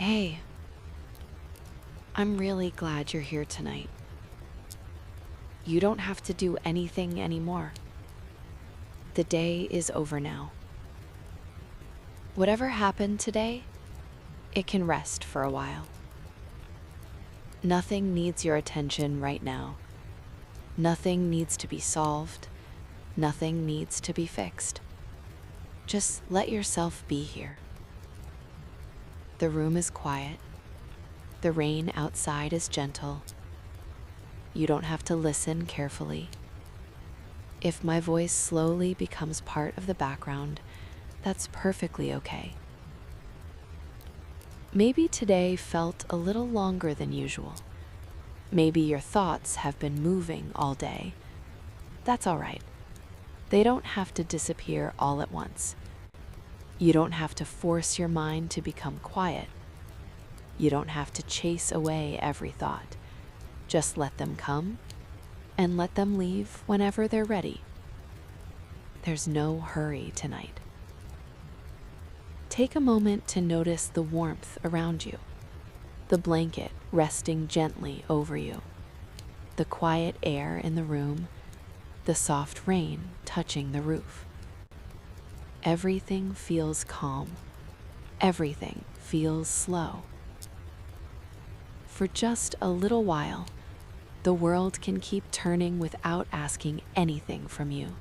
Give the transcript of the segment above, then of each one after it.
Hey, I'm really glad you're here tonight. You don't have to do anything anymore. The day is over now. Whatever happened today, it can rest for a while. Nothing needs your attention right now. Nothing needs to be solved. Nothing needs to be fixed. Just let yourself be here. The room is quiet. The rain outside is gentle. You don't have to listen carefully. If my voice slowly becomes part of the background, that's perfectly okay. Maybe today felt a little longer than usual. Maybe your thoughts have been moving all day. That's all right. They don't have to disappear all at once. You don't have to force your mind to become quiet. You don't have to chase away every thought. Just let them come and let them leave whenever they're ready. There's no hurry tonight. Take a moment to notice the warmth around you, the blanket resting gently over you, the quiet air in the room, the soft rain touching the roof. Everything feels calm. Everything feels slow. For just a little while, the world can keep turning without asking anything from you.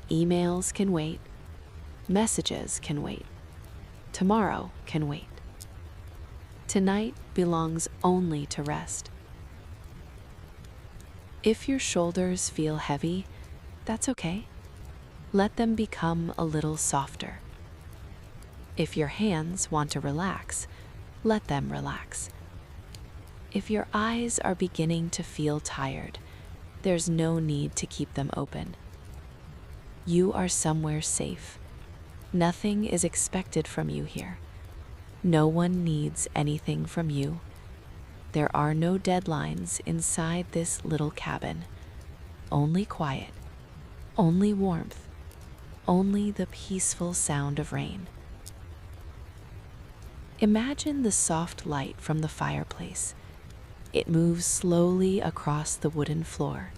Emails can wait. Messages can wait. Tomorrow can wait. Tonight belongs only to rest. If your shoulders feel heavy, that's okay. Let them become a little softer. If your hands want to relax, let them relax. If your eyes are beginning to feel tired, there's no need to keep them open. You are somewhere safe. Nothing is expected from you here. No one needs anything from you. There are no deadlines inside this little cabin. Only quiet, only warmth, only the peaceful sound of rain. Imagine the soft light from the fireplace. It moves slowly across the wooden floor.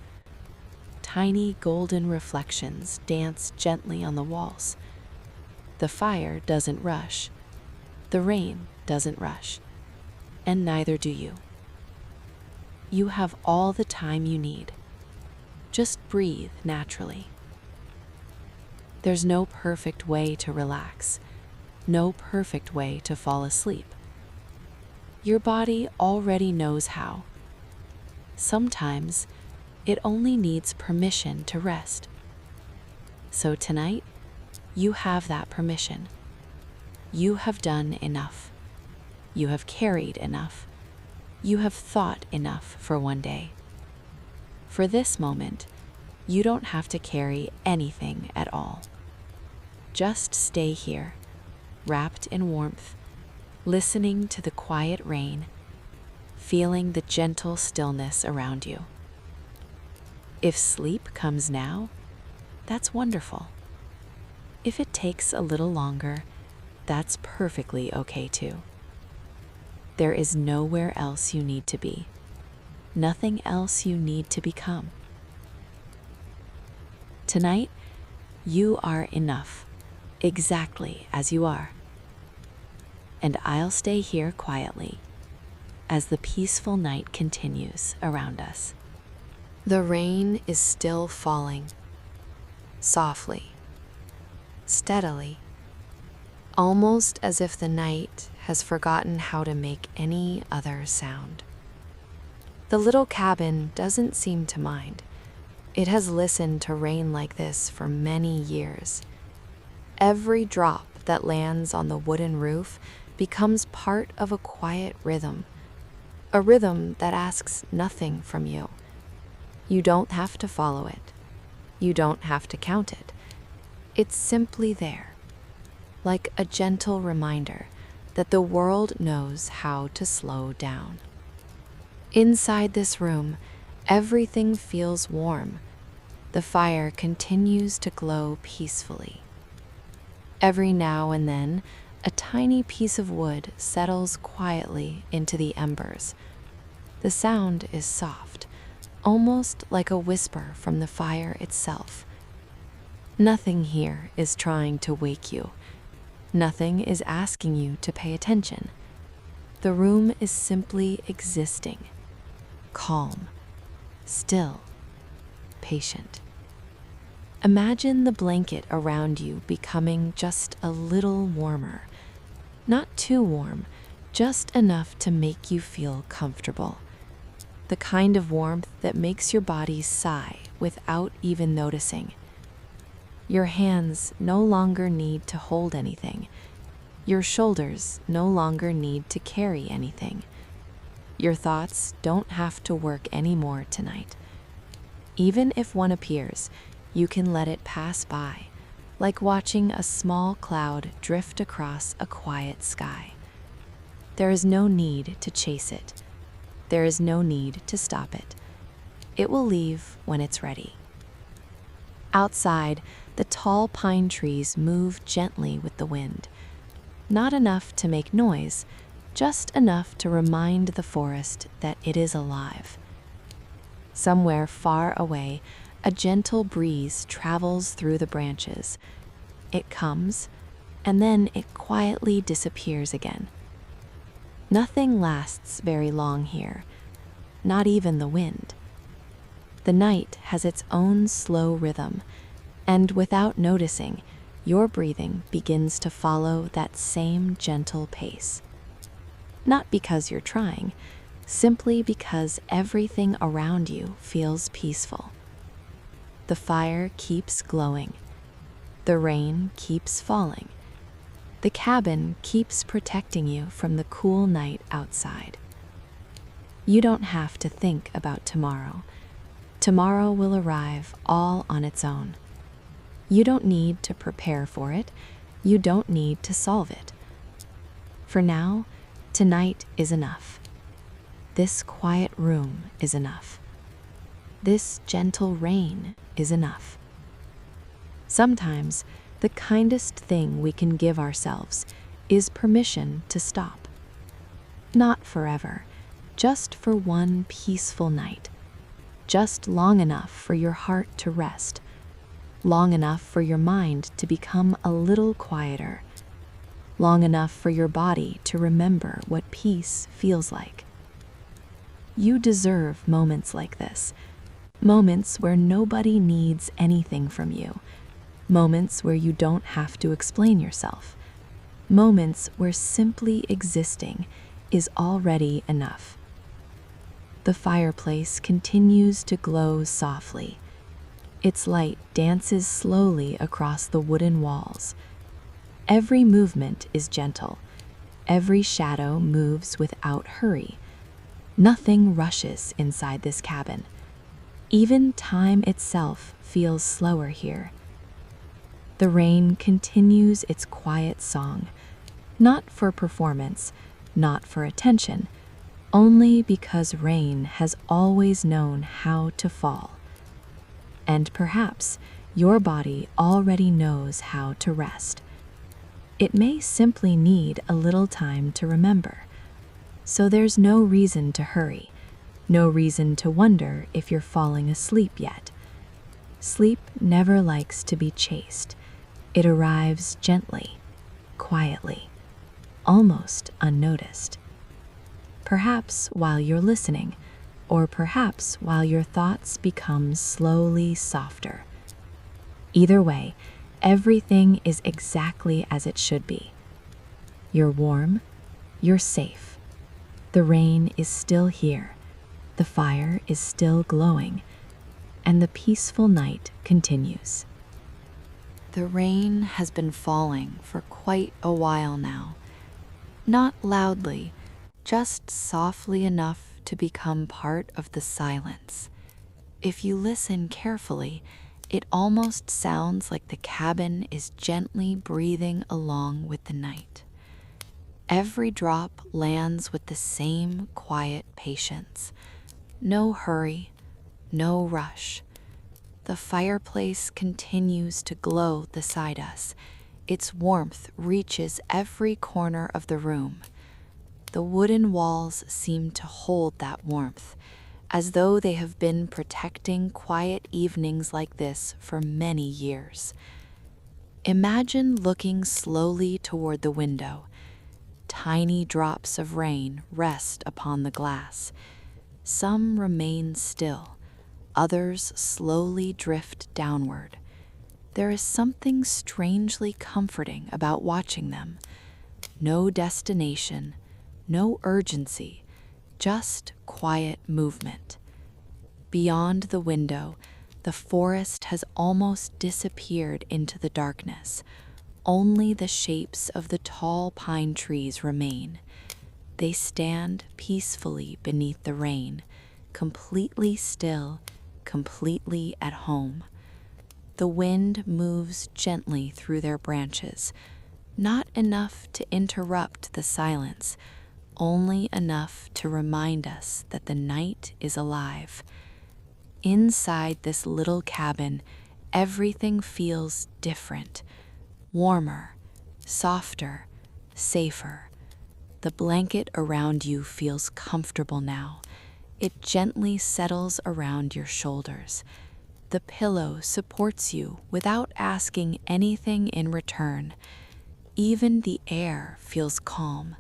Tiny golden reflections dance gently on the walls. The fire doesn't rush. The rain doesn't rush. And neither do you. You have all the time you need. Just breathe naturally. There's no perfect way to relax, no perfect way to fall asleep. Your body already knows how. Sometimes it only needs permission to rest. So tonight, you have that permission. You have done enough. You have carried enough. You have thought enough for one day. For this moment, you don't have to carry anything at all. Just stay here, wrapped in warmth, listening to the quiet rain, feeling the gentle stillness around you. If sleep comes now, that's wonderful. If it takes a little longer, that's perfectly okay too. There is nowhere else you need to be, nothing else you need to become. Tonight, you are enough, exactly as you are. And I'll stay here quietly as the peaceful night continues around us. The rain is still falling, softly, steadily, almost as if the night has forgotten how to make any other sound. The little cabin doesn't seem to mind. It has listened to rain like this for many years. Every drop that lands on the wooden roof becomes part of a quiet rhythm, a rhythm that asks nothing from you. You don't have to follow it. You don't have to count it. It's simply there, like a gentle reminder that the world knows how to slow down. Inside this room, everything feels warm. The fire continues to glow peacefully. Every now and then, A tiny piece of wood settles quietly into the embers. The sound is soft, almost like a whisper from the fire itself. Nothing here is trying to wake you. Nothing is asking you to pay attention. The room is simply existing, calm, still, patient. Imagine the blanket around you becoming just a little warmer. Not too warm, just enough to make you feel comfortable. The kind of warmth that makes your body sigh without even noticing. Your hands no longer need to hold anything. Your shoulders no longer need to carry anything. Your thoughts don't have to work anymore tonight. Even if one appears, you can let it pass by, like watching a small cloud drift across a quiet sky. There is no need to chase it. There is no need to stop it. It will leave when it's ready. Outside, the tall pine trees move gently with the wind. Not enough to make noise, just enough to remind the forest that it is alive. Somewhere far away, a gentle breeze travels through the branches. It comes, and then it quietly disappears again. Nothing lasts very long here, not even the wind. The night has its own slow rhythm, and without noticing, your breathing begins to follow that same gentle pace. Not because you're trying, simply because everything around you feels peaceful. The fire keeps glowing. The rain keeps falling. The cabin keeps protecting you from the cool night outside. You don't have to think about tomorrow. Tomorrow will arrive all on its own. You don't need to prepare for it. You don't need to solve it. For now, tonight is enough. This quiet room is enough. This gentle rain is enough. Sometimes, the kindest thing we can give ourselves is permission to stop. Not forever, just for one peaceful night. Just long enough for your heart to rest. Long enough for your mind to become a little quieter. Long enough for your body to remember what peace feels like. You deserve moments like this. Moments where nobody needs anything from you. Moments where you don't have to explain yourself. Moments where simply existing is already enough. The fireplace continues to glow softly. Its light dances slowly across the wooden walls. Every movement is gentle. Every shadow moves without hurry. Nothing rushes inside this cabin. Even time itself feels slower here. The rain continues its quiet song, not for performance, not for attention, only because rain has always known how to fall. And perhaps your body already knows how to rest. It may simply need a little time to remember. So there's no reason to hurry, no reason to wonder if you're falling asleep yet. Sleep never likes to be chased. It arrives gently, quietly, almost unnoticed. Perhaps while you're listening, or perhaps while your thoughts become slowly softer. Either way, everything is exactly as it should be. You're warm, you're safe. The rain is still here, the fire is still glowing, and the peaceful night continues. The rain has been falling for quite a while now. Not loudly, just softly enough to become part of the silence. If you listen carefully, it almost sounds like the cabin is gently breathing along with the night. Every drop lands with the same quiet patience. No hurry, no rush. The fireplace continues to glow beside us, its warmth reaches every corner of the room. The wooden walls seem to hold that warmth, as though they have been protecting quiet evenings like this for many years. Imagine looking slowly toward the window. Tiny drops of rain rest upon the glass. Some remain still, others slowly drift downward. There is something strangely comforting about watching them. No destination, no urgency, just quiet movement. Beyond the window, the forest has almost disappeared into the darkness. Only the shapes of the tall pine trees remain. They stand peacefully beneath the rain, completely still, completely at home. The wind moves gently through their branches, not enough to interrupt the silence, only enough to remind us that the night is alive. Inside this little cabin, everything feels different, warmer, softer, safer. The blanket around you feels comfortable now. It gently settles around your shoulders. The pillow supports you without asking anything in return. Even the air feels calm.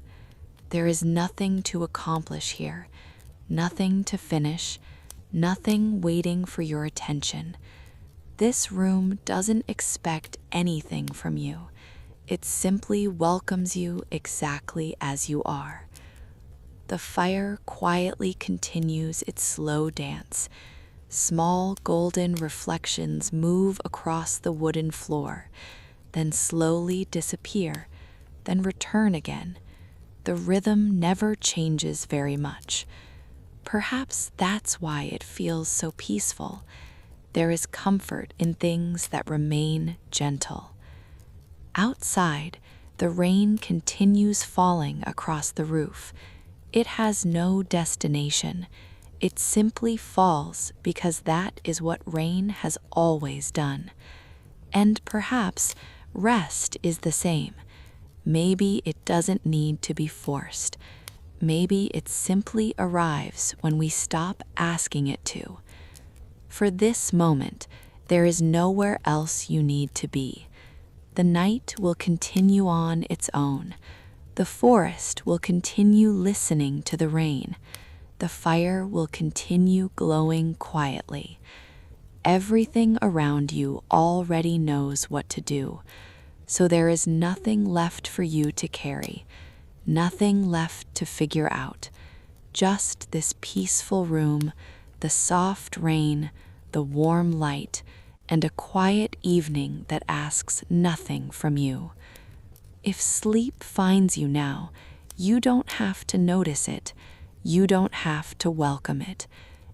There is nothing to accomplish here, nothing to finish, nothing waiting for your attention. This room doesn't expect anything from you. It simply welcomes you exactly as you are. The fire quietly continues its slow dance. Small golden reflections move across the wooden floor, then slowly disappear, then return again. The rhythm never changes very much. Perhaps that's why it feels so peaceful. There is comfort in things that remain gentle. Outside, the rain continues falling across the roof. It has no destination. It simply falls because that is what rain has always done. And perhaps rest is the same. Maybe it doesn't need to be forced. Maybe it simply arrives when we stop asking it to. For this moment, there is nowhere else you need to be. The night will continue on its own. The forest will continue listening to the rain. The fire will continue glowing quietly. Everything around you already knows what to do, so there is nothing left for you to carry, nothing left to figure out. Just this peaceful room, the soft rain, the warm light, and a quiet evening that asks nothing from you. If sleep finds you now, you don't have to notice it. You don't have to welcome it.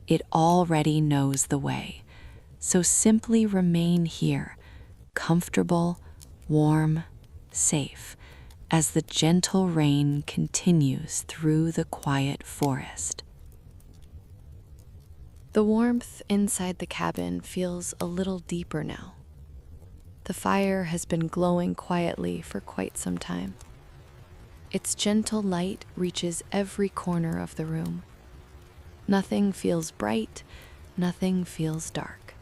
It already knows the way. So simply remain here, comfortable, warm, safe, as the gentle rain continues through the quiet forest. The warmth inside the cabin feels a little deeper now. The fire has been glowing quietly for quite some time. Its gentle light reaches every corner of the room. Nothing feels bright, nothing feels dark.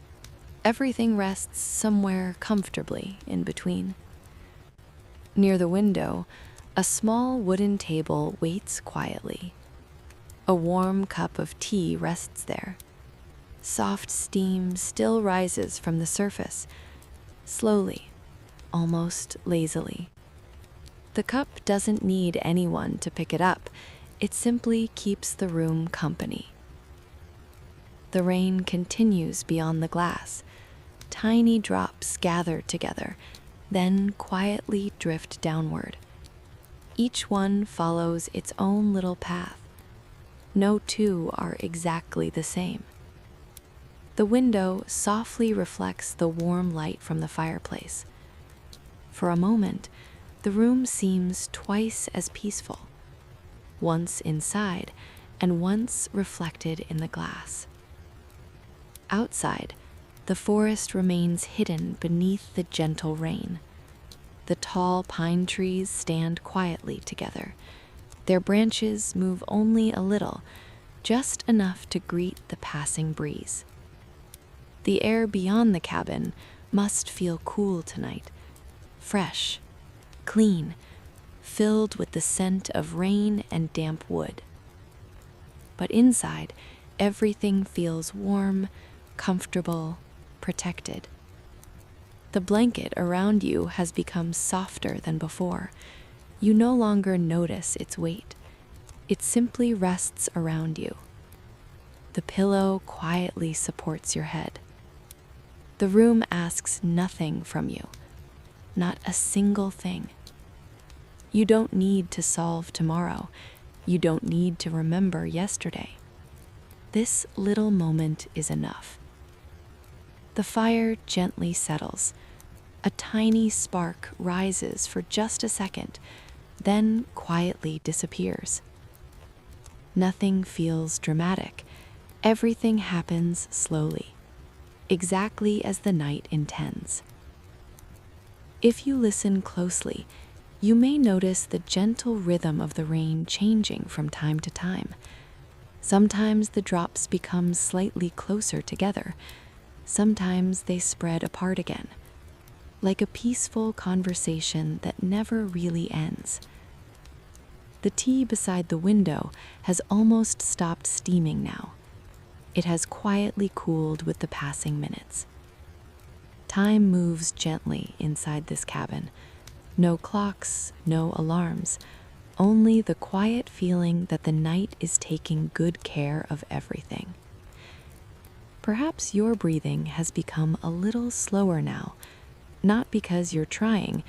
Everything rests somewhere comfortably in between. Near the window, a small wooden table waits quietly. A warm cup of tea rests there. Soft steam still rises from the surface, slowly, almost lazily. The cup doesn't need anyone to pick it up. It simply keeps the room company. The rain continues beyond the glass. Tiny drops gather together, then quietly drift downward. Each one follows its own little path. No two are exactly the same. The window softly reflects the warm light from the fireplace. For a moment, the room seems twice as peaceful, once inside and once reflected in the glass. Outside, the forest remains hidden beneath the gentle rain. The tall pine trees stand quietly together. Their branches move only a little, just enough to greet the passing breeze. The air beyond the cabin must feel cool tonight, fresh, clean, filled with the scent of rain and damp wood. But inside, everything feels warm, comfortable, protected. The blanket around you has become softer than before. You no longer notice its weight. It simply rests around you. The pillow quietly supports your head. The room asks nothing from you, not a single thing. You don't need to solve tomorrow. You don't need to remember yesterday. This little moment is enough. The fire gently settles. A tiny spark rises for just a second, then quietly disappears. Nothing feels dramatic. Everything happens slowly, exactly as the night intends. If you listen closely, you may notice the gentle rhythm of the rain changing from time to time. Sometimes the drops become slightly closer together. Sometimes they spread apart again, like a peaceful conversation that never really ends. The tea beside the window has almost stopped steaming now. It has quietly cooled with the passing minutes. Time moves gently inside this cabin. No clocks, no alarms, only the quiet feeling that the night is taking good care of everything. Perhaps your breathing has become a little slower now, not because you're trying,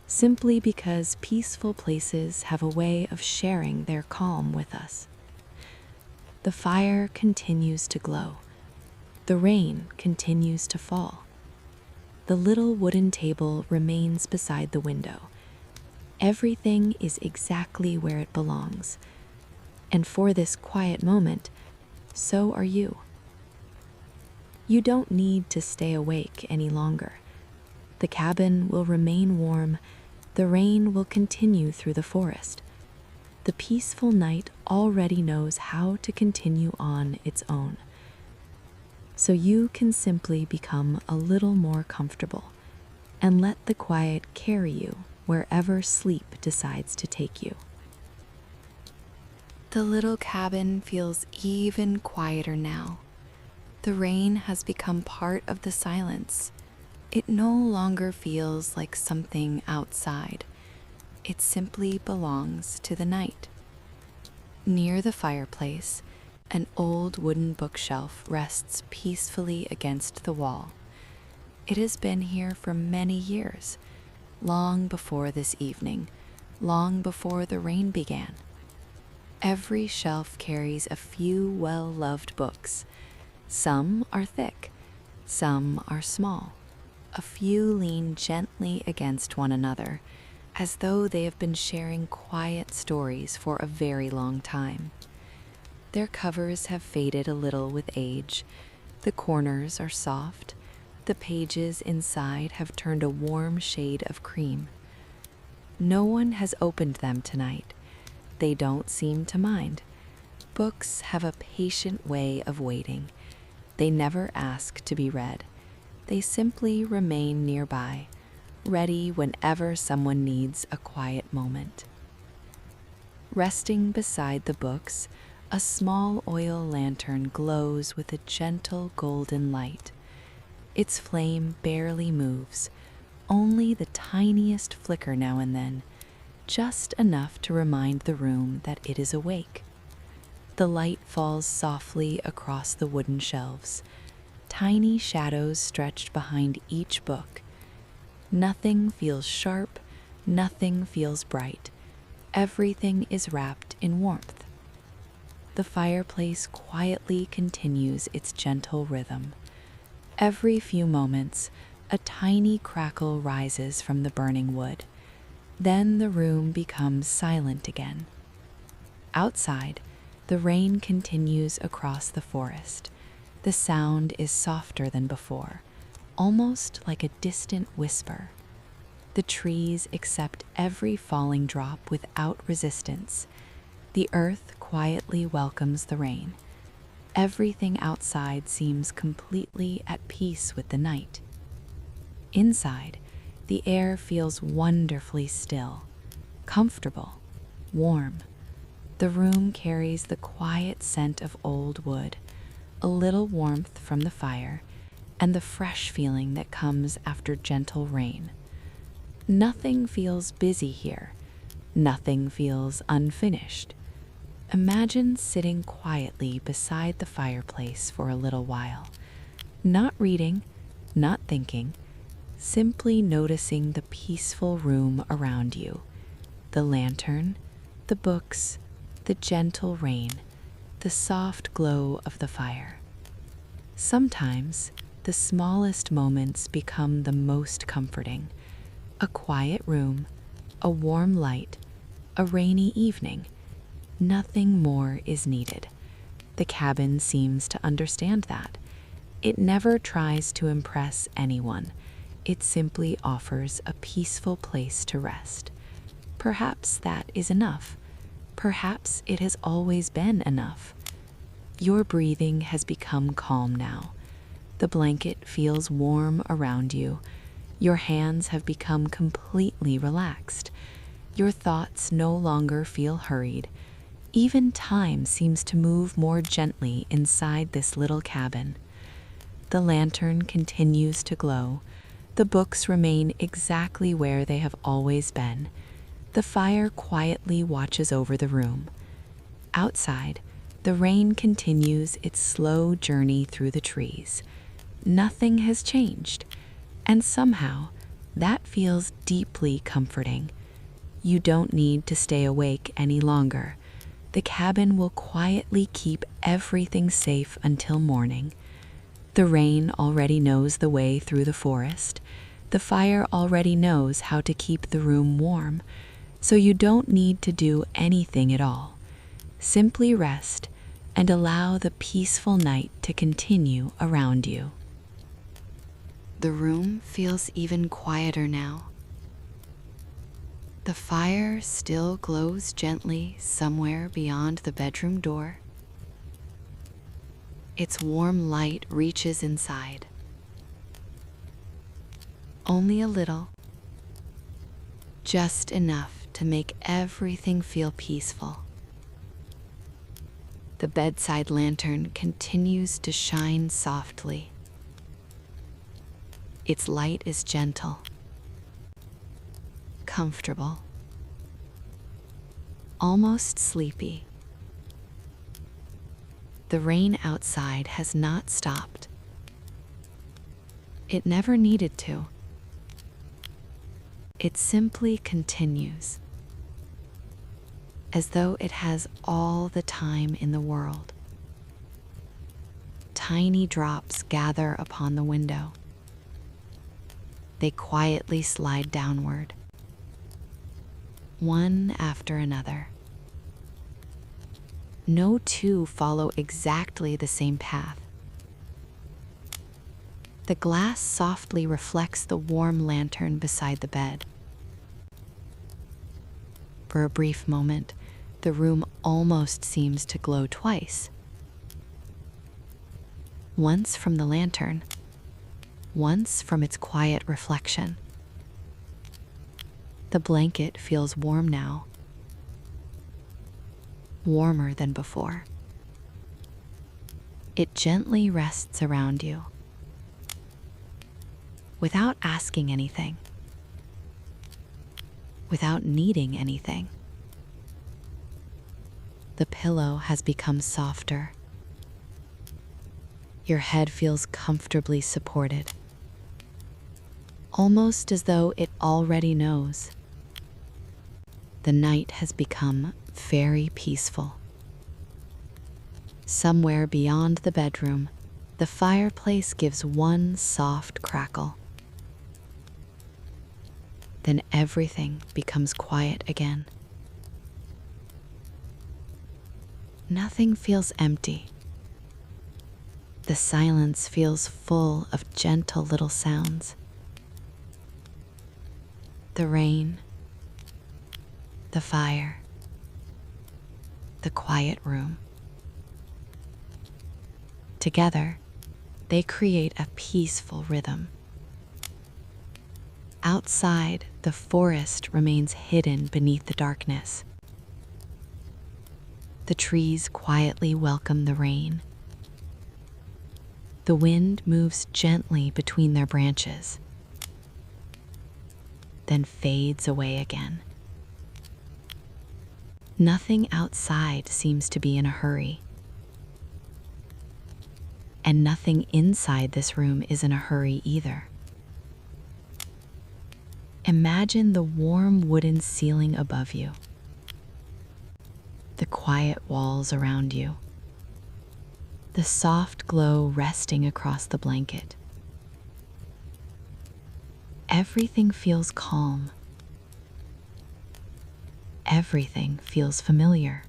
simply because peaceful places have a way of sharing their calm with us. The fire continues to glow. The rain continues to fall. The little wooden table remains beside the window. Everything is exactly where it belongs. And for this quiet moment, so are you. You don't need to stay awake any longer. The cabin will remain warm. The rain will continue through the forest. The peaceful night already knows how to continue on its own. So you can simply become a little more comfortable and let the quiet carry you wherever sleep decides to take you. The little cabin feels even quieter now. The rain has become part of the silence. It no longer feels like something outside. It simply belongs to the night. Near the fireplace, an old wooden bookshelf rests peacefully against the wall. It has been here for many years, long before this evening, long before the rain began. Every shelf carries a few well-loved books. Some are thick, some are small. A few lean gently against one another, as though they have been sharing quiet stories for a very long time. Their covers have faded a little with age. The corners are soft. The pages inside have turned a warm shade of cream. No one has opened them tonight. They don't seem to mind. Books have a patient way of waiting. They never ask to be read. They simply remain nearby, ready whenever someone needs a quiet moment. Resting beside the books, a small oil lantern glows with a gentle golden light. Its flame barely moves, only the tiniest flicker now and then, just enough to remind the room that it is awake. The light falls softly across the wooden shelves, tiny shadows stretched behind each book. Nothing feels sharp, nothing feels bright. Everything is wrapped in warmth. The fireplace quietly continues its gentle rhythm. Every few moments, a tiny crackle rises from the burning wood. Then the room becomes silent again. Outside, the rain continues across the forest. The sound is softer than before, almost like a distant whisper. The trees accept every falling drop without resistance. The earth quietly welcomes the rain. Everything outside seems completely at peace with the night. Inside, the air feels wonderfully still, comfortable, warm. The room carries the quiet scent of old wood, a little warmth from the fire, and the fresh feeling that comes after gentle rain. Nothing feels busy here. Nothing feels unfinished. Imagine sitting quietly beside the fireplace for a little while, not reading, not thinking, simply noticing the peaceful room around you, the lantern, the books, the gentle rain, the soft glow of the fire. Sometimes the smallest moments become the most comforting. A quiet room, a warm light, a rainy evening. Nothing more is needed. The cabin seems to understand that. It never tries to impress anyone. It simply offers a peaceful place to rest. Perhaps that is enough. Perhaps it has always been enough. Your breathing has become calm now. The blanket feels warm around you. Your hands have become completely relaxed. Your thoughts no longer feel hurried. Even time seems to move more gently inside this little cabin. The lantern continues to glow. The books remain exactly where they have always been. The fire quietly watches over the room. Outside, the rain continues its slow journey through the trees. Nothing has changed, and somehow that feels deeply comforting. You don't need to stay awake any longer. The cabin will quietly keep everything safe until morning. The rain already knows the way through the forest. The fire already knows how to keep the room warm, so you don't need to do anything at all. Simply rest and allow the peaceful night to continue around you. The room feels even quieter now. The fire still glows gently somewhere beyond the bedroom door. Its warm light reaches inside. Only a little, just enough to make everything feel peaceful. The bedside lantern continues to shine softly. Its light is gentle, comfortable, almost sleepy. The rain outside has not stopped. It never needed to. It simply continues, as though it has all the time in the world. Tiny drops gather upon the window. They quietly slide downward, one after another. No two follow exactly the same path. The glass softly reflects the warm lantern beside the bed. For a brief moment, the room almost seems to glow twice. Once from the lantern, once from its quiet reflection. The blanket feels warm now, warmer than before. It gently rests around you, without asking anything, without needing anything. The pillow has become softer. Your head feels comfortably supported, almost as though it already knows. The night has become very peaceful. Somewhere beyond the bedroom, the fireplace gives one soft crackle. Then everything becomes quiet again. Nothing feels empty. The silence feels full of gentle little sounds. The rain, the fire, the quiet room. Together, they create a peaceful rhythm. Outside, the forest remains hidden beneath the darkness. The trees quietly welcome the rain. The wind moves gently between their branches, then fades away again. Nothing outside seems to be in a hurry. And nothing inside this room is in a hurry either. Imagine the warm wooden ceiling above you, the quiet walls around you, the soft glow resting across the blanket. Everything feels calm. Everything feels familiar.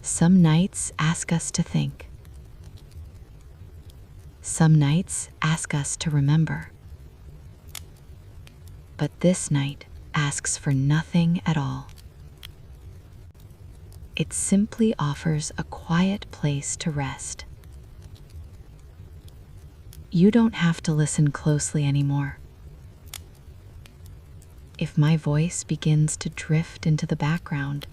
Some nights ask us to think. Some nights ask us to remember. But this night asks for nothing at all. It simply offers a quiet place to rest. You don't have to listen closely anymore. If my voice begins to drift into the background,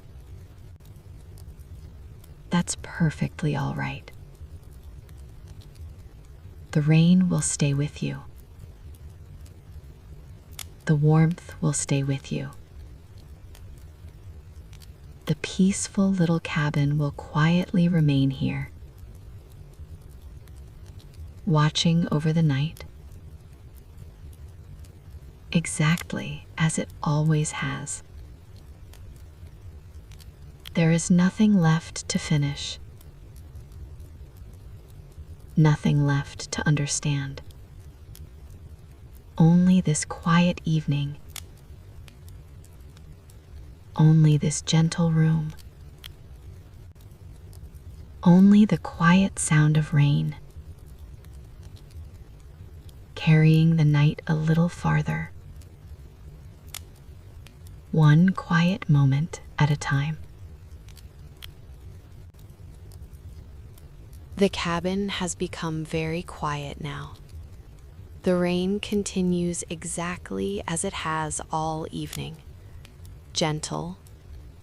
that's perfectly all right. The rain will stay with you. The warmth will stay with you. The peaceful little cabin will quietly remain here, watching over the night, exactly as it always has. There is nothing left to finish, nothing left to understand. Only this quiet evening, only this gentle room, only the quiet sound of rain, carrying the night a little farther, one quiet moment at a time. The cabin has become very quiet now. The rain continues exactly as it has all evening. Gentle,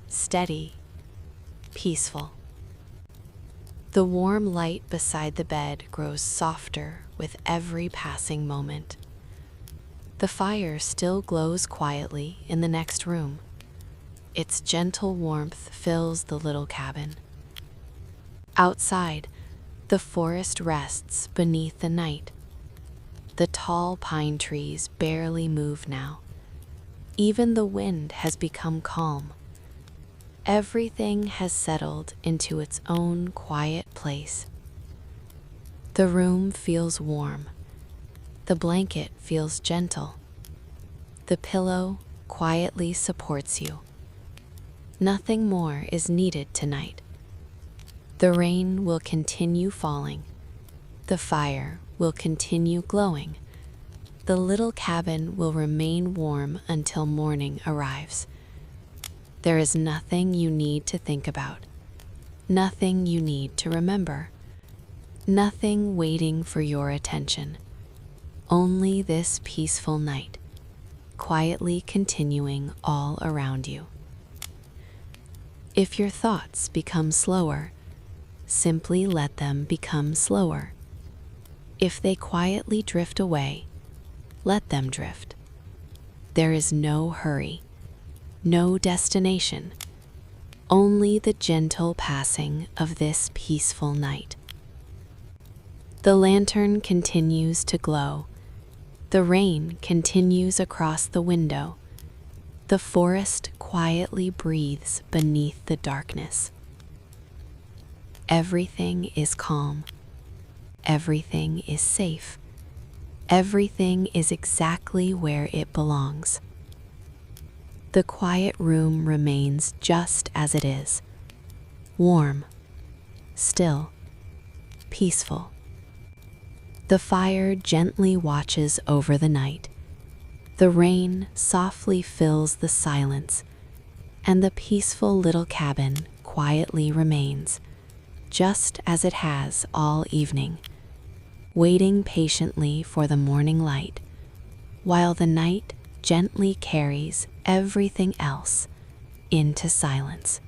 steady, peaceful. The warm light beside the bed grows softer with every passing moment. The fire still glows quietly in the next room. Its gentle warmth fills the little cabin. Outside, the forest rests beneath the night. The tall pine trees barely move now. Even the wind has become calm. Everything has settled into its own quiet place. The room feels warm. The blanket feels gentle. The pillow quietly supports you. Nothing more is needed tonight. The rain will continue falling. The fire will continue glowing. The little cabin will remain warm until morning arrives. There is nothing you need to think about, nothing you need to remember, nothing waiting for your attention. Only this peaceful night, quietly continuing all around you. If your thoughts become slower, simply let them become slower. If they quietly drift away, let them drift. There is no hurry, no destination, only the gentle passing of this peaceful night. The lantern continues to glow. The rain continues across the window. The forest quietly breathes beneath the darkness. Everything is calm. Everything is safe. Everything is exactly where it belongs. The quiet room remains just as it is, warm, still, peaceful. The fire gently watches over the night. The rain softly fills the silence, and the peaceful little cabin quietly remains, just as it has all evening, waiting patiently for the morning light, while the night gently carries everything else into silence.